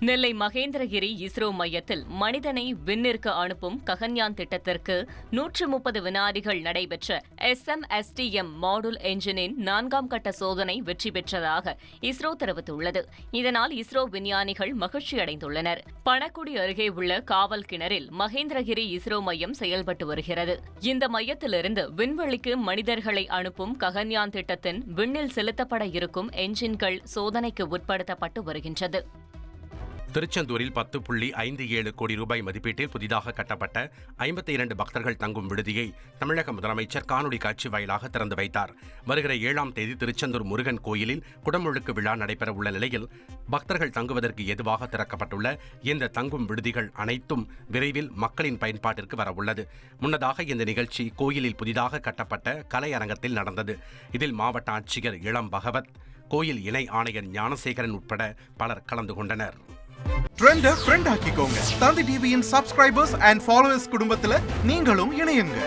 நெல்லை மகேந்திரகிரி இஸ்ரோ மையத்தில் மனிதனை விண்ணிற்கு அனுப்பும் ககன்யான் திட்டத்திற்கு 130 வினாடிகள் நடைபெற்ற SMSTM மாடுல் என்ஜினின் 4ஆம் கட்ட சோதனை வெற்றி பெற்றதாக இஸ்ரோ தெரிவித்துள்ளது. இதனால் இஸ்ரோ விஞ்ஞானிகள் மகிழ்ச்சியடைந்துள்ளனர். பணக்குடி அருகே உள்ள காவல் கிணறில் மகேந்திரகிரி இஸ்ரோ மையம் செயல்பட்டு வருகிறது. இந்த மையத்திலிருந்து விண்வெளிக்கு மனிதர்களை அனுப்பும் ககன்யான் திட்டத்தின் விண்ணில் செலுத்தப்பட இருக்கும் என்ஜின்கள் சோதனைக்கு உட்படுத்தப்பட்டு வருகின்றது. திருச்செந்தூரில் 10.57 கோடி ரூபாய் மதிப்பீட்டில் புதிதாக கட்டப்பட்ட 52 பக்தர்கள் தங்கும் விடுதியை தமிழக முதலமைச்சர் காணொலி காட்சி வாயிலாக திறந்து வைத்தார். வருகிற 7ஆம் தேதி திருச்செந்தூர் முருகன் கோயிலில் குடமுழுக்கு விழா நடைபெற உள்ள நிலையில் பக்தர்கள் தங்குவதற்கு ஏதுவாக திறக்கப்பட்டுள்ள இந்த தங்கும் விடுதிகள் அனைத்தும் விரைவில் மக்களின் பயன்பாட்டிற்கு வரவுள்ளது. முன்னதாக இந்த நிகழ்ச்சி கோயிலில் புதிதாக கட்டப்பட்ட கலையரங்கத்தில் நடந்தது. இதில் மாவட்ட ஆட்சியர் இளம் பகவத், கோயில் இணை ஆணையர் ஞானசேகரன் உட்பட பலர் கலந்து கொண்டனர். ட்ரெண்ட ஃப்ரெண்ட் ஆக்கிக்கோங்க. தந்தி டிவியின் சப்ஸ்கிரைபர்ஸ் அண்ட் ஃபாலோவர்ஸ் குடும்பத்துல நீங்களும் இணையுங்க.